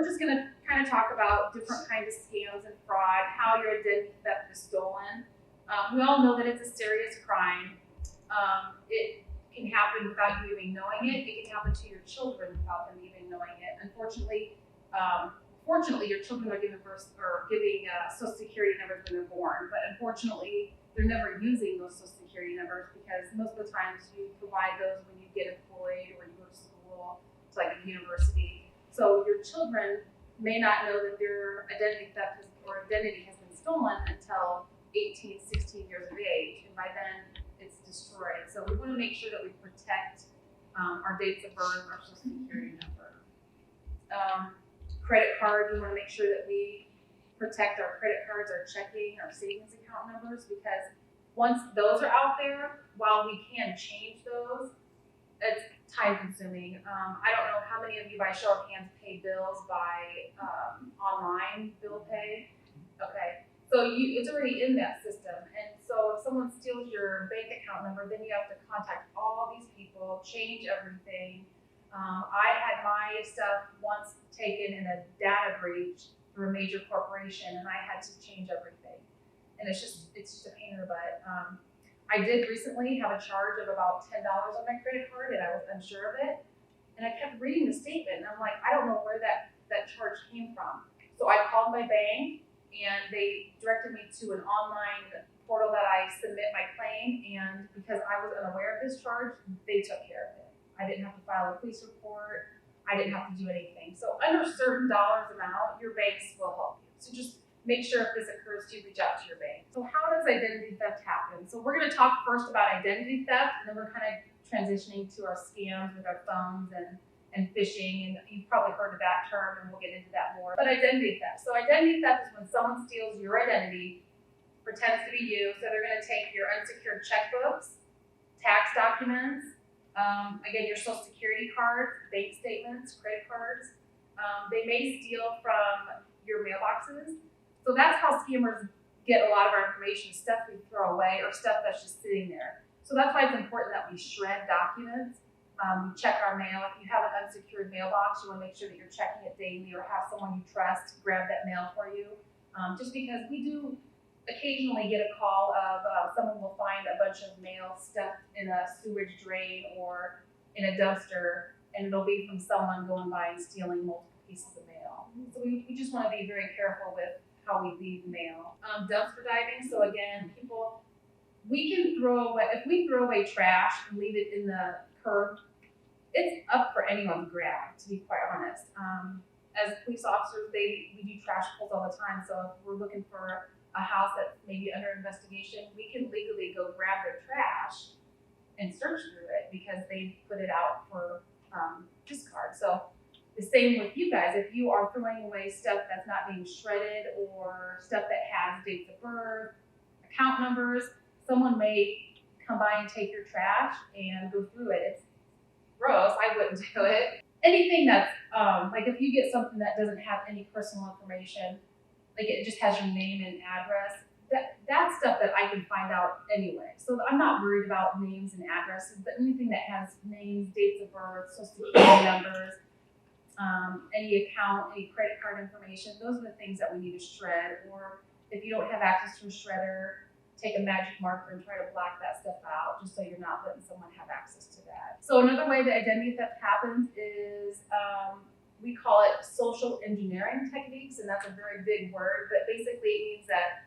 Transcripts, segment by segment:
we're just going to kind of talk about different kinds of scams and fraud, how your identity theft is stolen. We all know that it's a serious crime. It can happen without you even knowing it. It can happen to your children without them even knowing it. Unfortunately, fortunately, your children are giving Social Security numbers when they're born, but unfortunately, they're never using those Social Security numbers because most of the times you provide those when you get employed or you go to school, to like a university. So your children may not know that their identity has been stolen until 18, 16 years of age, and by then it's destroyed. So we want to make sure that we protect our dates of birth, our Social Security number. Credit card, we want to make sure that we protect our credit cards, our checking, our savings account numbers, because once those are out there, while we can change those, it's time consuming. I don't know how many of you by show of hands pay bills by online bill pay. Okay, so it's already in that system, and so if someone steals your bank account number, then you have to contact all these people, change everything. I had my stuff once taken in a data breach through a major corporation, and I had to change everything. And it's just a pain in the butt. I did recently have a charge of about $10 on my credit card, and I was unsure of it. And I kept reading the statement, and I'm like, I don't know where that charge came from. So I called my bank, and they directed me to an online portal that I submit my claim, and because I was unaware of this charge, they took care of it. I didn't have to file a police report. I didn't have to do anything. So under certain dollars amount, your banks will help you. So just make sure if this occurs to you, reach out to your bank. So how does identity theft happen? So we're going to talk first about identity theft, and then we're kind of transitioning to our scams with our phones and phishing, and you've probably heard of that term, and we'll get into that more. But identity theft. So identity theft is when someone steals your identity, pretends to be you, so they're going to take your unsecured checkbooks, tax documents, again, your Social Security cards, bank statements, credit cards. They may steal from your mailboxes. So that's how scammers get a lot of our information, stuff we throw away or stuff that's just sitting there. So that's why it's important that we shred documents. We check our mail. If you have an unsecured mailbox, you want to make sure that you're checking it daily or have someone you trust grab that mail for you. Just because we do occasionally get a call of someone will find a bunch of mail stuffed in a sewage drain or in a dumpster, and it'll be from someone going by and stealing multiple pieces of mail. So we just want to be very careful with how we leave mail. Dumpster diving, so again, we can throw away, if we throw away trash and leave it in the curb, it's up for anyone to grab, to be quite honest. As police officers, we do trash pulls all the time, so if we're looking for a house that's maybe under investigation, we can legally go grab their trash and search through it because they put it out for discard. So the same with you guys. If you are throwing away stuff that's not being shredded or stuff that has dates of birth, account numbers, someone may come by and take your trash and go through it. It's gross. I wouldn't do it. Anything that's like if you get something that doesn't have any personal information, like it just has your name and address, that's stuff that I can find out anyway. So I'm not worried about names and addresses, but anything that has names, dates of birth, Social Security numbers, any account, any credit card information, those are the things that we need to shred. Or if you don't have access to a shredder, take a magic marker and try to black that stuff out just so you're not letting someone have access to that. So another way that identity theft happens is we call it social engineering techniques, and that's a very big word, but basically it means that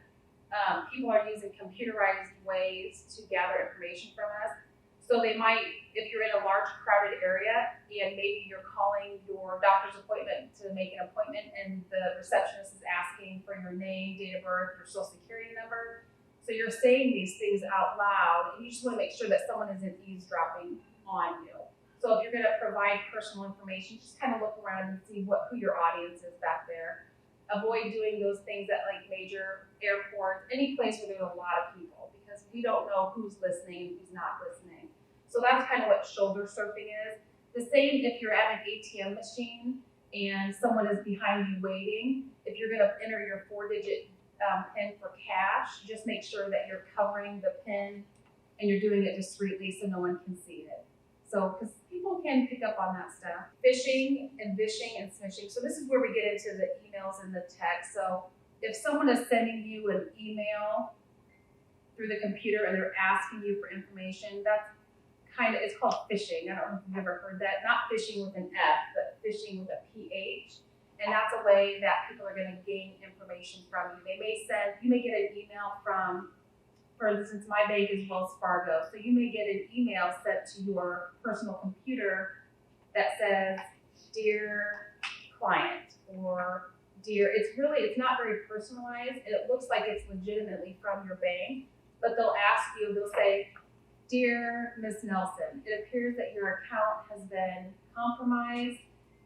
people are using computerized ways to gather information from us. So they might, if you're in a large crowded area and maybe you're calling your doctor's appointment to make an appointment and the receptionist is asking for your name, date of birth, your Social Security number. So you're saying these things out loud and you just want to make sure that someone isn't eavesdropping on you. So if you're going to provide personal information, just kind of look around and see who your audience is back there. Avoid doing those things at like major airports, any place where there's a lot of people, because we don't know who's listening and who's not listening. So that's kind of what shoulder surfing is. The same if you're at an ATM machine and someone is behind you waiting. If you're going to enter your 4-digit PIN for cash, just make sure that you're covering the PIN and you're doing it discreetly so no one can see it. So, because people people can pick up on that stuff. Phishing and vishing and smishing. So this is where we get into the emails and the text. So if someone is sending you an email through the computer and they're asking you for information, that's it's called phishing. I don't know if you've ever heard that. Not phishing with an F, but phishing with a PH. And that's a way that people are going to gain information from you. You may get an email from, for instance, my bank is Wells Fargo. So you may get an email sent to your personal computer that says, "Dear client," or it's not very personalized. It looks like it's legitimately from your bank, but they'll say, "Dear Miss Nelson, it appears that your account has been compromised.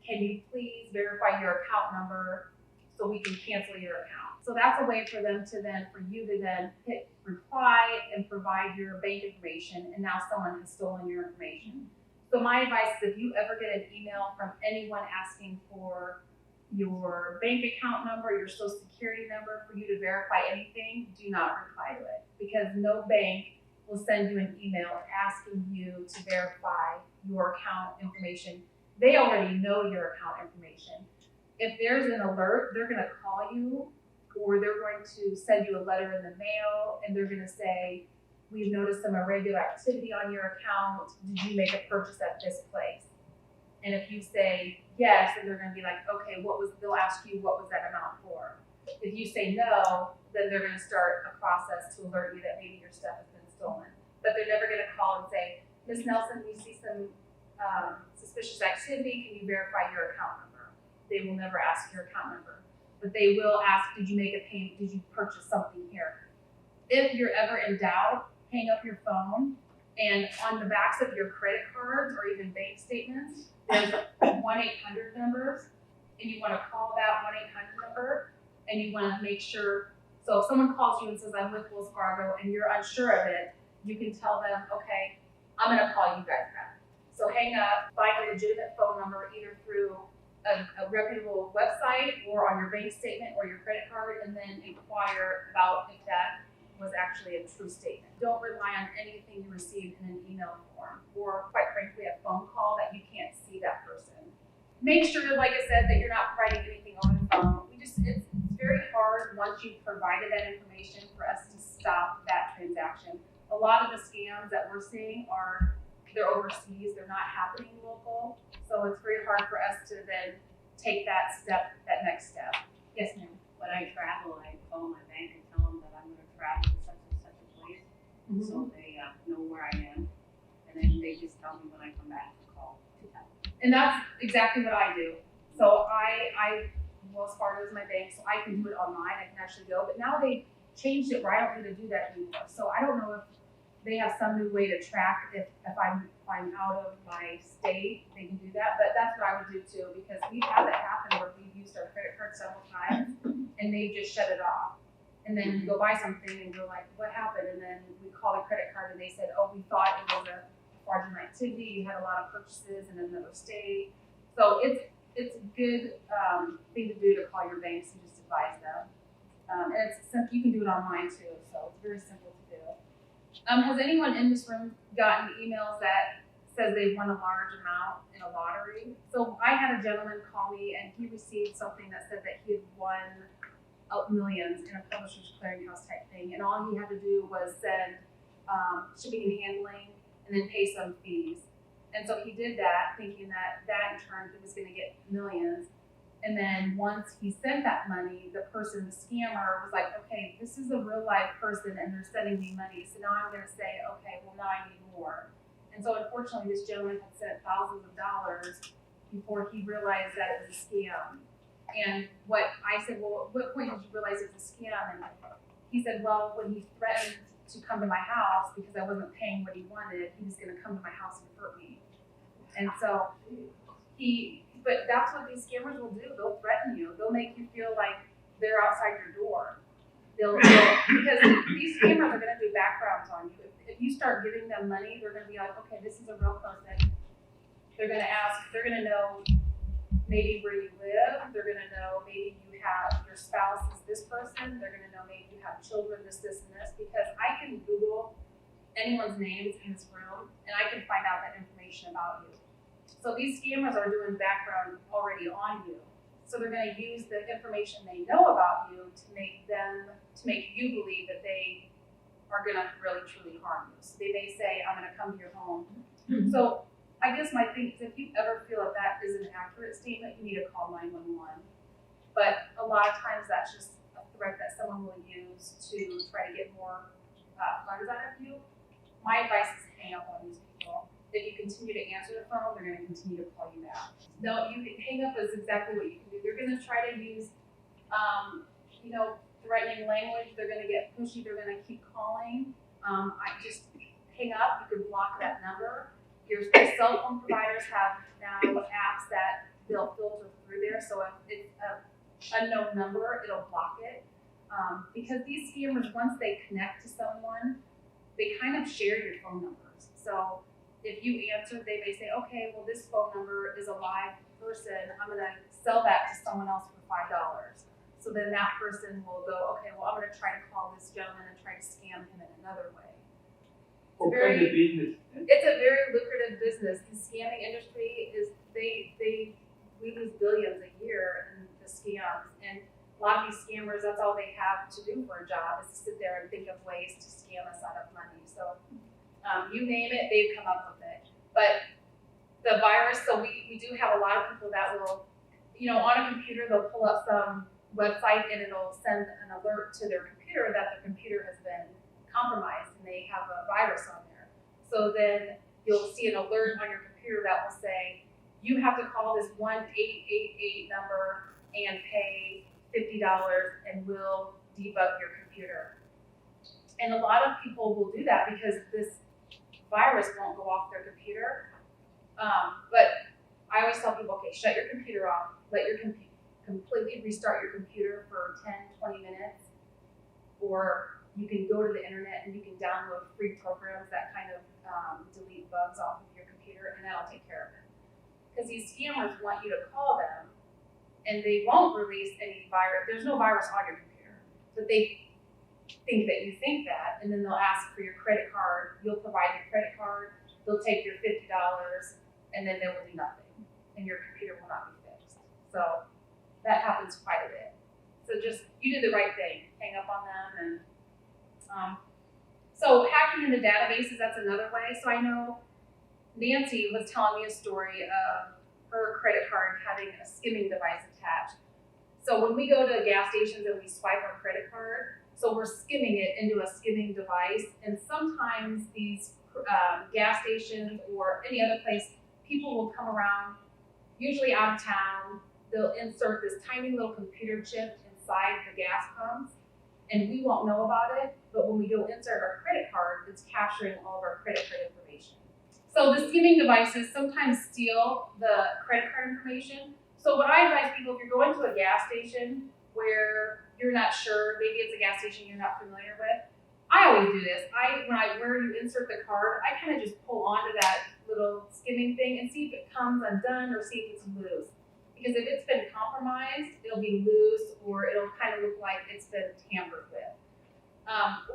Can you please verify your account number so we can cancel your account?" So that's a way for you to then hit reply and provide your bank information, and now someone has stolen your information. So my advice is, if you ever get an email from anyone asking for your bank account number, your social security number, for you to verify anything, do not reply to it, because no bank will send you an email asking you to verify your account information. They already know your account information. If there's an alert, they're going to call you, or they're going to send you a letter in the mail, and they're going to say, "We've noticed some irregular activity on your account. Did you make a purchase at this place?" And if you say yes, then they're going to be like, "Okay, they'll ask you, what was that amount for?" If you say no, then they're going to start a process to alert you that maybe your stuff has been stolen. But they're never going to call and say, "Ms. Nelson, we see some suspicious activity. Can you verify your account number?" They will never ask your account number. But they will ask, "Did you make a payment? Did you purchase something here?" If you're ever in doubt, hang up your phone, and on the backs of your credit cards or even bank statements, there's 1-800 numbers, and you want to call that 1-800 number, and you want to make sure. So if someone calls you and says, "I'm with Wells Fargo," and you're unsure of it, you can tell them, "Okay, I'm going to call you guys back." So hang up, find a legitimate phone number, either through a reputable website or on your bank statement or your credit card, and then inquire about if that was actually a true statement. Don't rely on anything you receive in an email form, or quite frankly a phone call that you can't see that person. Make sure, like I said, that you're not providing anything over the phone. It's very hard once you've provided that information for us to stop that transaction. A lot of the scams that we're seeing they're overseas, they're not happening local. So it's very hard for us to then take that next step. Yes, ma'am. When I travel, I call my bank and tell them that I'm going to travel to such and such a place, so they know where I am, and then they just tell me when I come back to call to them. And that's exactly what I do. So Wells Fargo is my bank, so I can do it online. I can actually go, but now they changed it where I don't need to do that anymore. So I don't know if they have some new way to track if I'm out of my state, they can do that. But that's what I would do too, because we've had that happen where we've used our credit card several times and they just shut it off. And then we go buy something and we're like, "What happened?" And then we call the credit card and they said, "Oh, we thought it was a fraudulent activity. You had a lot of purchases in another state." So it's a good thing to do, to call your banks and just advise them. And it's simple. You can do it online too, so it's very simple to do. Has anyone in this room gotten emails that says they won a large amount in a lottery? So I had a gentleman call me and he received something that said that he had won millions in a publisher's clearinghouse type thing, and all he had to do was send shipping and handling and then pay some fees. And so he did that, thinking that in turn he was going to get millions. And then once he sent that money, the scammer was like, "Okay, this is a real life person and they're sending me money. So now I'm going to say, okay, well now I need more." And so unfortunately this gentleman had sent thousands of dollars before he realized that it was a scam. And I said, "Well, at what point did you realize it was a scam?" And he said, "Well, when he threatened to come to my house because I wasn't paying what he wanted, he was going to come to my house and hurt me." And so but that's what these scammers will do. They'll threaten you. They'll make you feel like they're outside your door. Because these scammers are going to do backgrounds on you. If you start giving them money, they're going to be like, "Okay, this is a real person." They're going to know maybe where you live. They're going to know maybe your spouse is this person. They're going to know maybe you have children, this, and this. Because I can Google anyone's names in this room and I can find out that information about you. So these scammers are doing background already on you. So they're gonna use the information they know about you to make you believe that they are gonna really truly harm you. So they may say, I'm gonna come to your home. So I guess my thing is, if you ever feel that that is an accurate statement, you need to call 911. But a lot of times that's just a threat that someone will use to try to get more funds out of you. My advice is hang up on these people. If you continue to answer the phone, they're going to continue to call you back. No, you can hang up is exactly what you can do. They're going to try to use, threatening language. They're going to get pushy. They're going to keep calling. I just hang up. You can block that number. Your cell phone providers have now apps that they'll filter through there. So if it's an unknown number, it'll block it. Because these scammers, once they connect to someone, they kind of share your phone numbers. So if you answer, they may say, okay, well, this phone number is a live person. I'm going to sell that to someone else for $5. So then that person will go, okay, well, I'm going to try to call this gentleman and try to scam him in another way. What kind of business? It's a very lucrative business. The scamming industry is, we lose billions a year in the scams. And a lot of these scammers, that's all they have to do for a job is to sit there and think of ways to scam us out of money. So you name it, they've come up with it. But the virus, so we do have a lot of people that will, on a computer, they'll pull up some website and it'll send an alert to their computer that their computer has been compromised and they have a virus on there. So then you'll see an alert on your computer that will say, you have to call this 1-888 number and pay $50 and we'll debug your computer. And a lot of people will do that because this virus won't go off their computer. But I always tell people, okay, shut your computer off, let your completely restart your computer for 10, 20 minutes, or you can go to the internet and you can download free programs that kind of delete bugs off of your computer, and that'll take care of it. Because these scammers want you to call them, and they won't release any virus. There's no virus on your computer, but they think that you think that, and then they'll ask for your credit card. You'll provide your credit card. They'll take your $50, and then they will do nothing, and your computer will not be fixed. So that happens quite a bit. So just, you did the right thing. Hang up on them. And so hacking into databases, that's another way. So I know Nancy was telling me a story of her credit card having a skimming device attached. So when we go to gas stations and we swipe our credit card, so we're skimming it into a skimming device, and sometimes these gas stations or any other place, people will come around, usually out of town, they'll insert this tiny little computer chip inside the gas pumps, and we won't know about it, but when we go insert our credit card, it's capturing all of our credit card information. So the skimming devices sometimes steal the credit card information. So what I advise people, if you're going to a gas station where you're not sure, maybe it's a gas station you're not familiar with, I always do this. Where you insert the card, I kind of just pull onto that little skimming thing and see if it comes undone or see if it's loose. Because if it's been compromised, it'll be loose or it'll kind of look like it's been tampered with.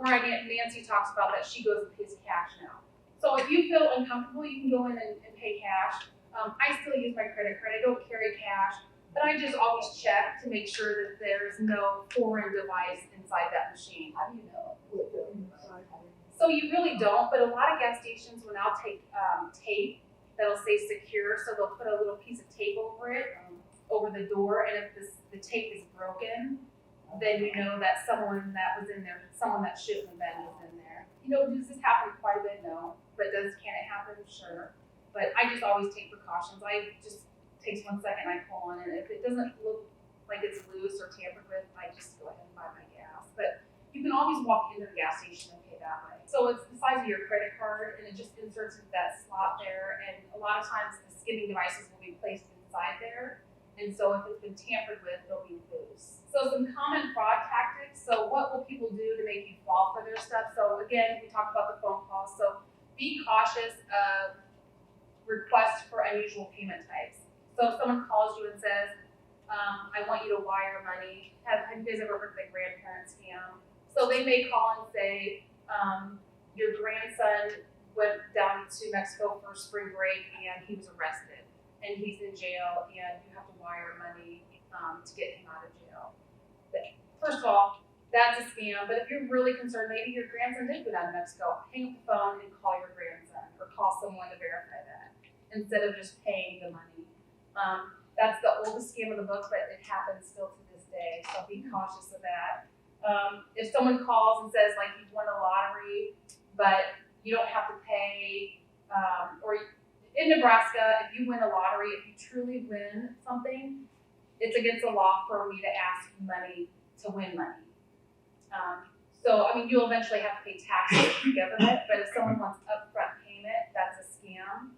Nancy talks about that she goes and pays cash now. So if you feel uncomfortable, you can go in and pay cash. I still use my credit card. I don't carry cash, but I just always check to make sure that there's no foreign device inside that machine. How do you know what the inside? So you really don't, but a lot of gas stations will now take tape that'll say secure, so they'll put a little piece of tape over it, over the door, and if the tape is broken, then you know that someone that was in there, someone that shouldn't have been was in there. Does this happen quite a bit? No. But can it happen? Sure. But I just always take precautions. I just takes 1 second, I pull on it. If it doesn't look like it's loose or tampered with, I just go ahead and buy my gas. But you can always walk into the gas station and pay that way. So it's the size of your credit card, and it just inserts into that slot there. And a lot of times the skimming devices will be placed inside there. And so if it's been tampered with, it'll be loose. So some common fraud tactics. So what will people do to make you fall for their stuff? So again, we talked about the phone calls. So be cautious of requests for unusual payment types. So if someone calls you and says, I want you to wire money. Have you guys ever heard of the grandparent scam? So they may call and say, your grandson went down to Mexico for spring break and he was arrested. and he's in jail and you have to wire money to get him out of jail. But first of all, that's a scam, but if you're really concerned, maybe your grandson did go down to Mexico, hang up the phone and call your grandson or call someone to verify that instead of just paying the money. That's the oldest scam in the book, but it happens still to this day, so be cautious of that. If someone calls and says like you've won a lottery, but you don't have to pay, or in Nebraska, if you win a lottery, if you truly win something, it's against the law for me to ask you money to win money. So, I mean, you'll eventually have to pay taxes to the government, but if someone wants upfront payment, that's a scam.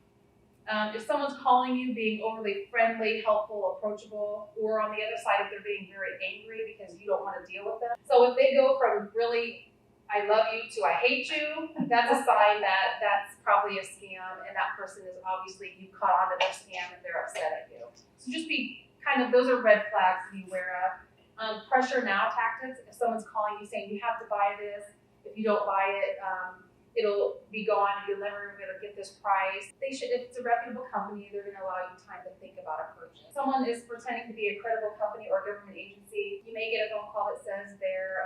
If someone's calling you being overly friendly, helpful, approachable, or on the other side, if they're being very angry because you don't want to deal with them. So if they go from really, I love you to I hate you, that's a sign that that's probably a scam, and that person is obviously, you caught on to their scam and they're upset at you. So just be kind of, those are red flags to be aware of. Pressure now tactics, if someone's calling you saying you have to buy this, if you don't buy it, it'll be gone, you'll never be able to get this price. They should, if it's a reputable company, they're gonna allow you time to think about a purchase. Someone is pretending to be a credible company or government agency, you may get a phone call that says they're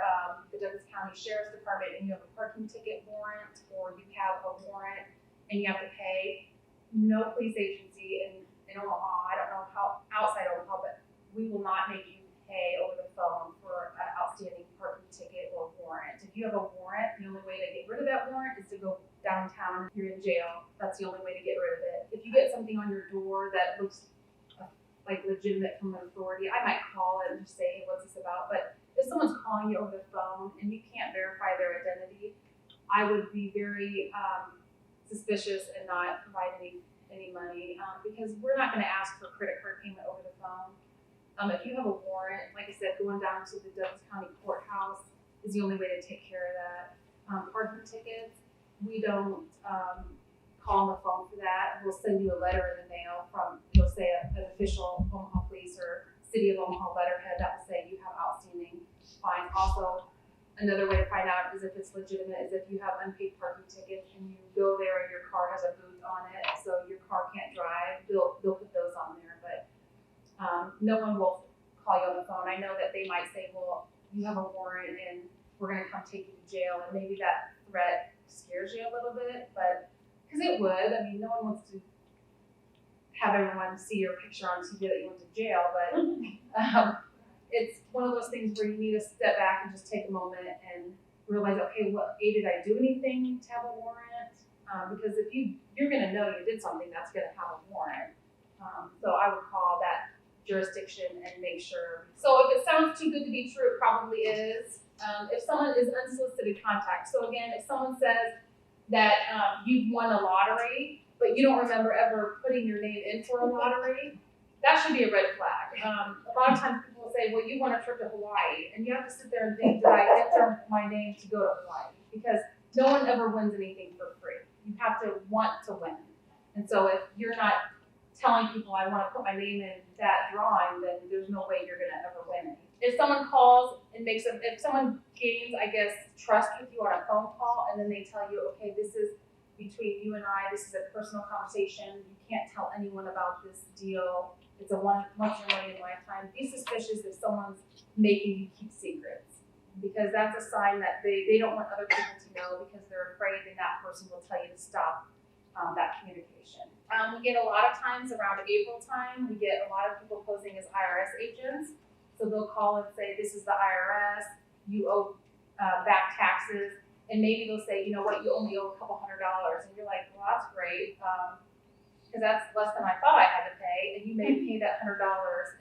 the Douglas County Sheriff's Department and you have a parking ticket warrant, or you have a warrant and you have to pay. No police agency in Omaha, I don't know how outside Omaha, but we will not make you pay over the phone for an outstanding parking ticket or warrant. If you have a warrant, the only way to get rid of that warrant is to go downtown. If you're in jail, that's the only way to get rid of it. If you get something on your door that looks like legitimate from an authority, I might call it and just say, hey, what's this about? But if someone's calling you over the phone and you can't verify their identity, I would be very suspicious and not provide any money because we're not going to ask for credit card payment over the phone. If you have a warrant, like I said, going down to the Douglas County Courthouse is the only way to take care of that. Parking tickets, we don't call on the phone for that. We'll send you a letter in the mail from, you'll say an official Omaha Police or City of Omaha letterhead that will say you have outstanding fines. Also, another way to find out is if it's legitimate is if you have unpaid parking tickets and you go there and your car has a boot on it, so your car can't drive, they'll put those on there. But no one will call you on the phone. I know that they might say, well, you have a warrant and we're going to come take you to jail. And maybe that threat scares you a little bit, but because it would. I mean, no one wants to have everyone see your picture on TV that you went to jail, but it's one of those things where you need to step back and just take a moment and realize, okay, did I do anything to have a warrant? Because if you're going to know you did something that's going to have a warrant. So I would call that jurisdiction and make sure. So if it sounds too good to be true, it probably is. If someone is unsolicited contact, so again, if someone says that you've won a lottery, but you don't remember ever putting your name in for a lottery, that should be a red flag. A lot of times people will say, well, you won a trip to Hawaii, and you have to sit there and think, did I enter my name to go to Hawaii? Because no one ever wins anything for free. You have to want to win. And so if you're not telling people I want to put my name in that drawing, then there's no way you're gonna ever win it. If someone calls and if someone gains, I guess, trust with you on a phone call, and then they tell you, okay, this is between you and I, this is a personal conversation, you can't tell anyone about this deal, it's a once in a million lifetime, be suspicious if someone's making you keep secrets, because that's a sign that they don't want other people to know because they're afraid that that person will tell you to stop that communication. We get a lot of times around April time, we get a lot of people posing as IRS agents. So they'll call and say, this is the IRS, you owe back taxes. And maybe they'll say, you know what, you only owe a couple $100. And you're like, well, that's great. Because that's less than I thought I had to pay. And you may pay that $100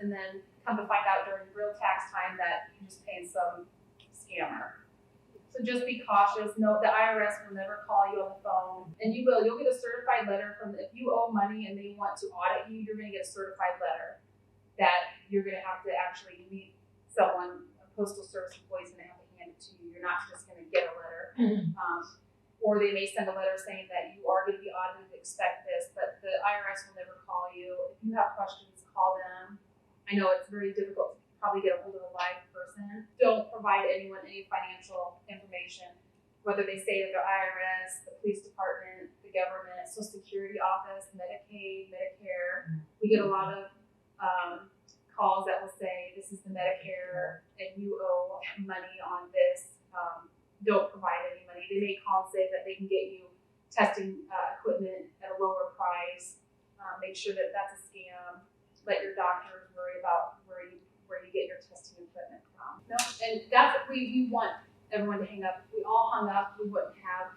and then come to find out during real tax time that you just paid some scammer. So just be cautious. No, the IRS will never call you on the phone, and you'll get a certified letter from if you owe money and they want to audit you, you're going to get a certified letter that you're going to have to actually meet someone, a postal service employee is going to have to hand it to you. You're not just going to get a letter. Or they may send a letter saying that you are going to be audited, expect this, but the IRS will never call you. If you have questions, call them. I know it's very difficult to probably get a hold of a live person. Don't provide anyone any financial information, whether they say that the IRS, the police department, the government, Social Security office, Medicaid, Medicare. We get a lot of calls that will say, this is the Medicare and you owe money on this. Don't provide any money. They may call and say that they can get you testing equipment at a lower price. Make sure that that's a scam. Let your doctors worry about where you get your testing equipment from. No, and that's what we want everyone to hang up. If we all hung up, we wouldn't have,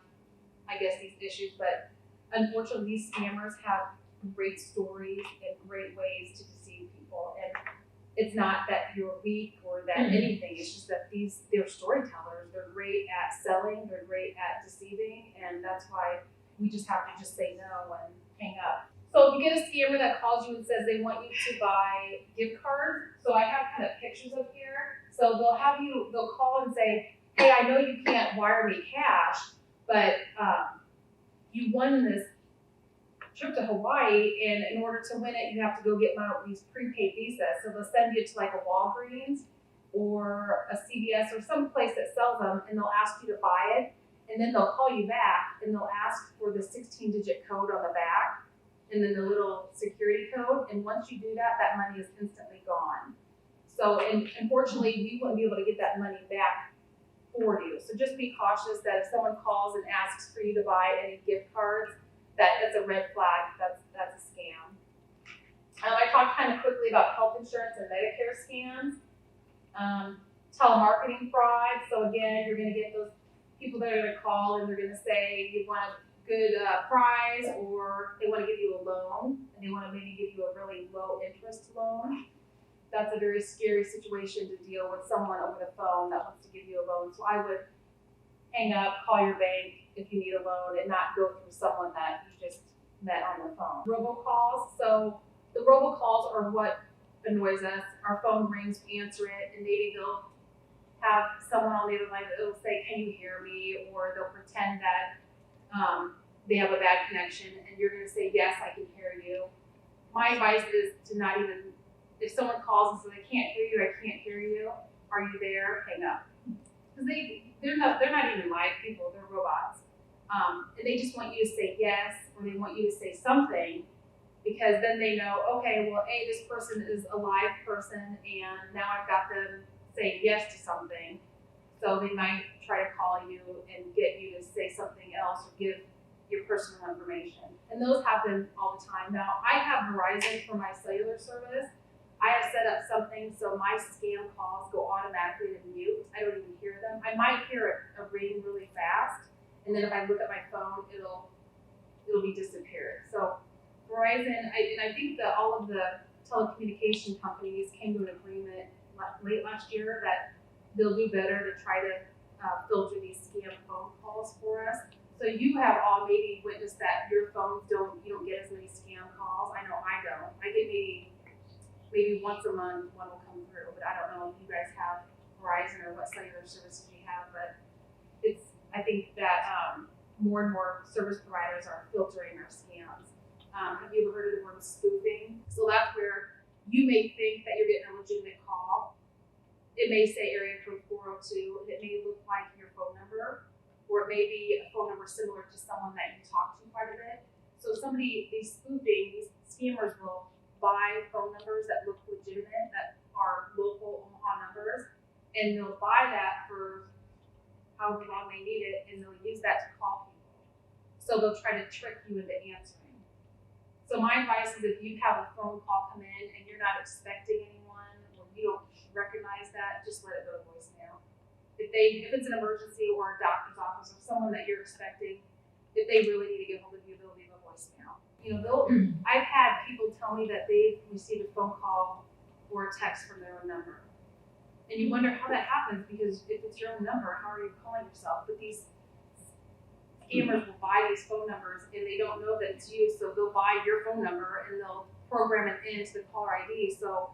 I guess, these issues. But unfortunately, these scammers have great stories and great ways to deceive people. And it's not that you're weak or that anything. It's just that they're storytellers. They're great at selling. They're great at deceiving, and that's why we just have to just say no and hang up. So if you get a scammer that calls you and says they want you to buy gift cards, so I have kind of pictures up here. So they'll call and say, hey, I know you can't wire me cash, but you won this trip to Hawaii, and in order to win it, you have to go get these prepaid visas. So they'll send you to like a Walgreens or a CVS or some place that sells them, and they'll ask you to buy it, and then they'll call you back, and they'll ask for the 16-digit code on the back, and then the little security code, and once you do that, that money is instantly gone. So, and unfortunately, we wouldn't be able to get that money back for you. So just be cautious that if someone calls and asks for you to buy any gift cards, that's a red flag. That's a scam. I talked kind of quickly about health insurance and Medicare scams, telemarketing fraud. So again, you're going to get those people that are going to call and they're going to say you want a good prize, or they want to give you a loan and they want to maybe give you a really low interest loan. That's a very scary situation to deal with someone over the phone that wants to give you a loan. So I would hang up, call your bank if you need a loan, and not go through someone that you just met on the phone. Robocalls. So the robocalls are what annoys us. Our phone rings, we answer it, and maybe they'll have someone on the other line that will say, can you hear me? Or they'll pretend that they have a bad connection, and you're going to say, yes, I can hear you. My advice is to not even, if someone calls and says, I can't hear you, are you there? Hang up. Because they're not even live people, they're robots. And they just want you to say yes, or they want you to say something, because then they know, okay, well, A, this person is a live person, and now I've got them saying yes to something. So they might try to call you and get you to say something else or give your personal information. And those happen all the time. Now, I have Verizon for my cellular service. I have set up something so my scam calls go automatically to mute. I don't even hear them. I might hear a ring really fast, and then if I look at my phone, it'll be disappeared. So Verizon, I think that all of the telecommunication companies came to an agreement late last year that they'll do better to try to filter these scam phone calls for us. So you have all maybe witnessed that your phones you don't get as many scam calls. I know I don't. I get maybe once a month one will come through, but I don't know if you guys have Verizon or what cellular services you have, but I think that more and more service providers are filtering our scams. Have you ever heard of the word spoofing? So that's where you may think that you're getting a legitimate call. It may say area code 402, and it may look like your phone number, or it may be a phone number similar to someone that you talk to quite a bit. So these scammers will buy phone numbers that look legitimate, that are local Omaha numbers, and they'll buy that for however long they need it, and they'll use that to call people. So they'll try to trick you into answering. So my advice is if you have a phone call come in and you're not expecting anyone, or you don't recognize that, just let it go to voicemail. If it's an emergency or a doctor's office or someone that you're expecting, if they really need to get hold of you, they'll leave a voicemail. I've had people tell me that they've received a phone call or a text from their own number. And you wonder how that happens, because if it's your own number, how are you calling yourself? But these scammers will buy these phone numbers and they don't know that it's you, so they'll buy your phone number and they'll program it into the caller ID. So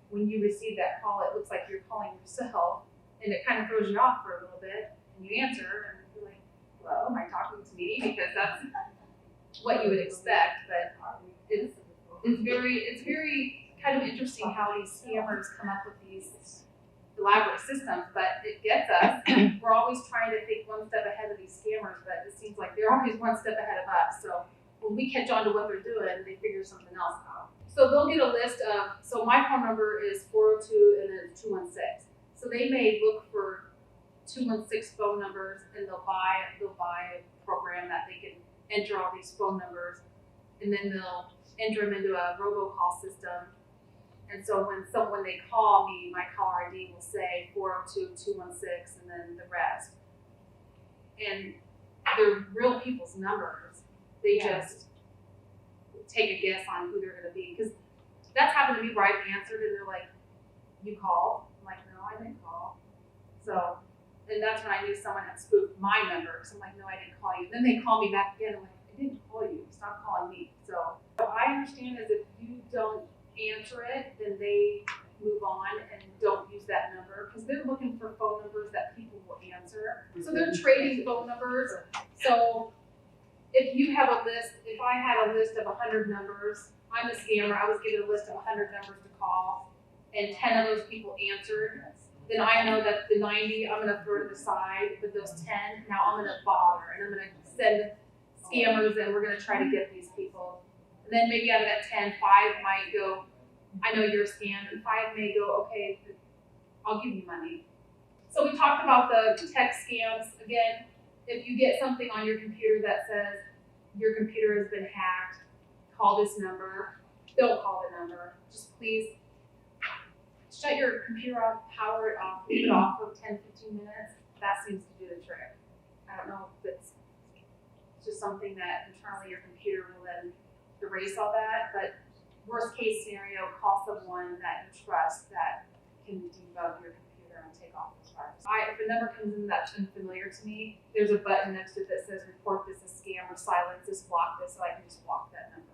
when you receive that call, it looks like you're calling yourself, and it kind of throws you off for a little bit. And you answer, and you're like, "Hello, am I talking to me?" Because that's what you would expect. But it's very kind of interesting how these scammers come up with these elaborate systems. But it gets us. We're always trying to think one step ahead of these scammers, but it seems like they're always one step ahead of us. So when we catch on to what they're doing, they figure something else out. So they'll get a list of, so my phone number is 402 and then it's 216. So they may look for 216 phone numbers and they'll buy a program that they can enter all these phone numbers, and then they'll enter them into a robocall system. And so when they call me, my caller ID will say 402-216 and then the rest. And they're real people's numbers. They just take a guess on who they're going to be. Because that's happened to me where I've answered and they're like, "You called?" I'm like, "No, I didn't call." So, and that's when I knew someone had spoofed my number. Because I'm like, "No, I didn't call you." Then they call me back again. I'm like, "I didn't call you. Stop calling me." So what I understand is if you don't answer it, then they move on and don't use that number because they're looking for phone numbers that people will answer. So they're trading phone numbers. So if you have a list, if I had a list of 100 numbers, I'm a scammer, I was given a list of 100 numbers to call, and 10 of those people answered, then I know that the 90 I'm gonna throw to the side, but those 10, now I'm gonna bother, and I'm gonna send scammers and we're gonna try to get these people. And then maybe out of that 10, 5 might go, "I know you're a scam," and 5 may go, "Okay, I'll give you money." So we talked about the text scams. Again, if you get something on your computer that says your computer has been hacked, call this number. Don't call the number. Just please shut your computer off, power it off, leave it off for 10-15 minutes. That seems to do the trick. I don't know if it's just something that internally your computer will then erase all that, but worst case scenario, call someone that you trust that can debug your computer and take off those viruses. If a number comes in that's unfamiliar to me, there's a button next to it that says report this as scam or silence this, block this, so I can just block that number.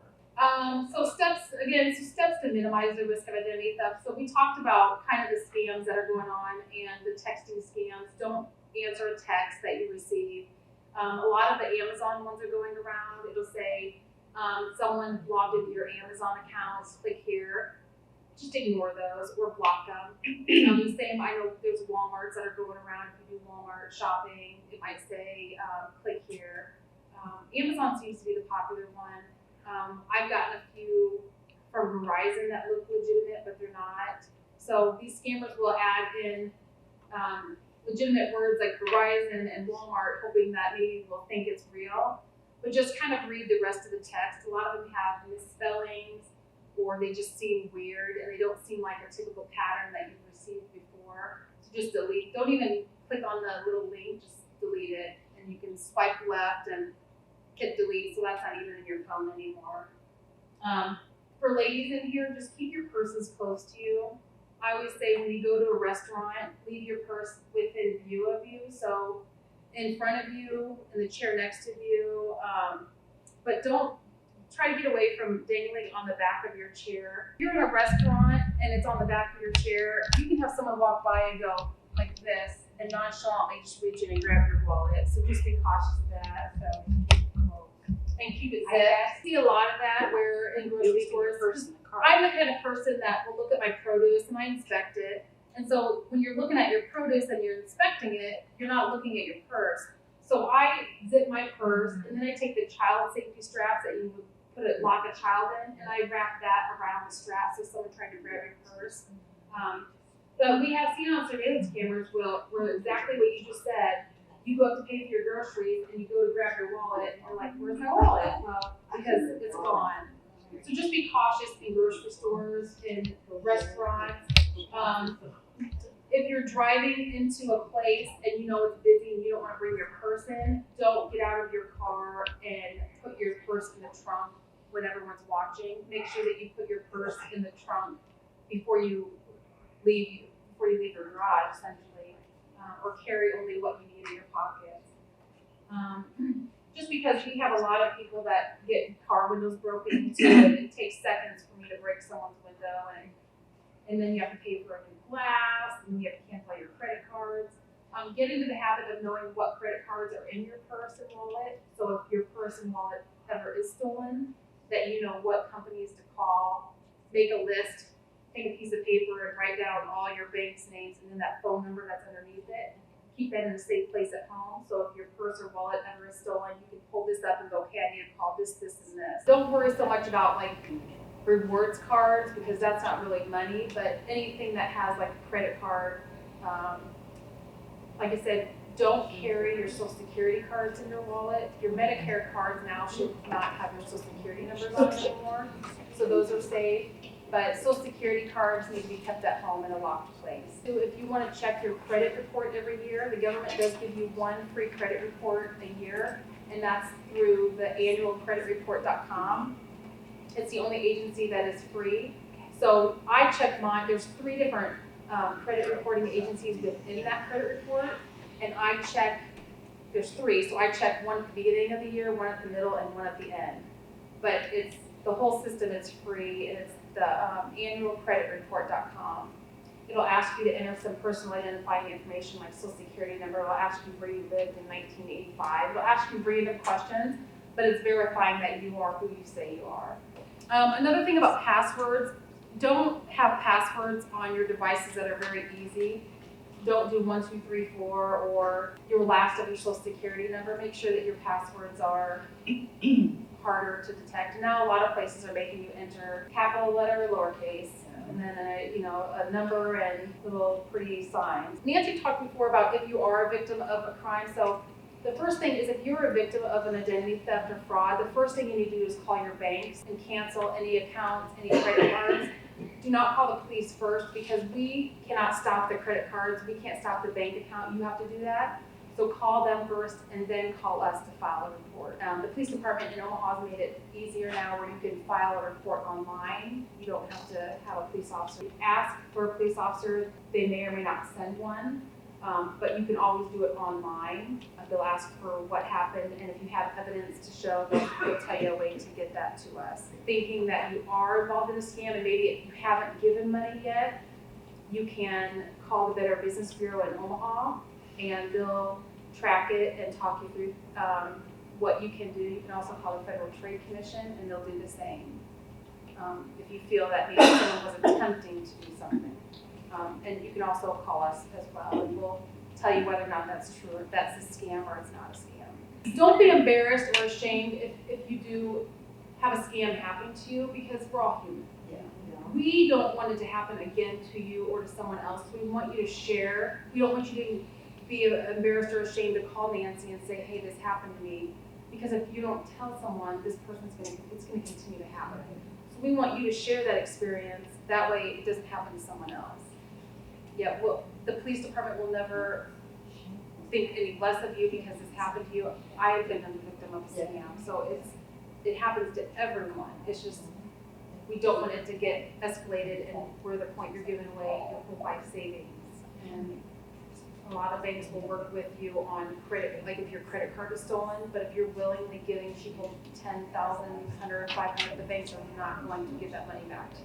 So steps to minimize the risk of identity theft. So we talked about kind of the scams that are going on and the texting scams. Don't answer a text that you receive. A lot of the Amazon ones are going around. It'll say, someone logged into your Amazon accounts, click here. Just ignore those or block them. The same, I know there's Walmarts that are going around. If you do Walmart shopping, it might say, click here. Amazon seems to be the popular one. I've gotten a few from Verizon that look legitimate, but they're not. So these scammers will add in legitimate words like Verizon and Walmart, hoping that maybe we'll think it's real. But just kind of read the rest of the text. A lot of them have misspellings, or they just seem weird, and they don't seem like a typical pattern that you've received before. So just delete. Don't even click on the little link, just delete it. And you can swipe left and hit delete, so that's not even in your phone anymore. For ladies in here, just keep your purses close to you. I always say when you go to a restaurant, leave your purse within view of you. So in front of you, in the chair next to you, but don't try to get away from dangling on the back of your chair. If you're in a restaurant and it's on the back of your chair, you can have someone walk by and go like this and nonchalantly just reach in and grab your wallet. So just be cautious of that. So, and keep it zipped. I see a lot of that where in grocery stores, I'm the kind of person that will look at my produce and I inspect it. And so when you're looking at your produce and you're inspecting it, you're not looking at your purse. So I zip my purse and then I take the child safety straps that you would lock a child in, and I wrap that around the strap so someone trying to grab your purse. But we have seen on surveillance cameras where exactly what you just said. You go up to pay for your groceries and you go to grab your wallet and you're like, "Where's my wallet?" Well, because it's gone. So just be cautious in grocery stores, in restaurants. If you're driving into a place and you know it's busy and you don't want to bring your purse in, don't get out of your car and put your purse in the trunk when everyone's watching. Make sure that you put your purse in the trunk before you leave your garage, essentially, or carry only what you need in your pockets. Just because we have a lot of people that get car windows broken into, and it takes seconds for me to break someone's window, and then you have to pay for a new glass, and you have to cancel your credit cards. Get into the habit of knowing what credit cards are in your purse and wallet. So if your purse and wallet ever is stolen, that you know what companies to call. Make a list, take a piece of paper and write down all your bank's names and then that phone number that's underneath it. Keep that in a safe place at home. So if your purse or wallet ever is stolen, you can pull this up and go, "Okay, I need to call this, and this." Don't worry so much about like rewards cards, because that's not really money, but anything that has like a credit card, like I said, don't carry your social security cards in your wallet. Your Medicare cards now should not have your social security numbers on them anymore, so those are safe. But social security cards need to be kept at home in a locked place. So if you want to check your credit report every year, the government does give you one free credit report a year, and that's through the annualcreditreport.com. It's the only agency that is free. So I check mine. There's 3 different credit reporting agencies within that credit report, and I check, there's 3, so I check one at the beginning of the year, one at the middle, and one at the end. But it's, the whole system is free, and it's the annualcreditreport.com. It'll ask you to enter some personal identifying information like social security number. It'll ask you where you lived in 1985. It'll ask you random questions, but it's verifying that you are who you say you are. Another thing about passwords, don't have passwords on your devices that are very easy. Don't do 1, 2, 3, 4 or your last of your social security number. Make sure that your passwords are harder to detect. Now a lot of places are making you enter capital letter, lowercase, and then a number and little pretty signs. Nancy talked before about if you are a victim of a crime. So the first thing is if you're a victim of an identity theft or fraud, the first thing you need to do is call your banks and cancel any accounts, any credit cards. Do not call the police first, because we cannot stop the credit cards. We can't stop the bank account. You have to do that. So call them first and then call us to file a report. The police department in Omaha has made it easier now where you can file a report online. You don't have to have a police officer. Ask for a police officer. They may or may not send one, but you can always do it online. They'll ask for what happened, and if you have evidence to show, they'll tell you a way to get that to us. Thinking that you are involved in a scam and maybe if you haven't given money yet, you can call the Better Business Bureau in Omaha, and they'll track it and talk you through what you can do. You can also call the Federal Trade Commission, and they'll do the same if you feel that maybe someone was attempting to do something. And you can also call us as well, and we'll tell you whether or not that's true, or if that's a scam or it's not a scam. Don't be embarrassed or ashamed if you do have a scam happen to you, because we're all human. We don't want it to happen again to you or to someone else. We want you to share. We don't want you to be embarrassed or ashamed to call Nancy and say, hey, this happened to me. Because if you don't tell someone, it's going to continue to happen. So we want you to share that experience. That way it doesn't happen to someone else. Yeah, well, the police department will never think any less of you because this happened to you. I have been a victim of a scam, so it happens to everyone. It's just, we don't want it to get escalated and we're the point you're giving away your whole life savings. And a lot of banks will work with you on credit, like if your credit card is stolen, but if you're willingly giving people $10,000, $100,000, $500,000, the banks are not going to give that money back to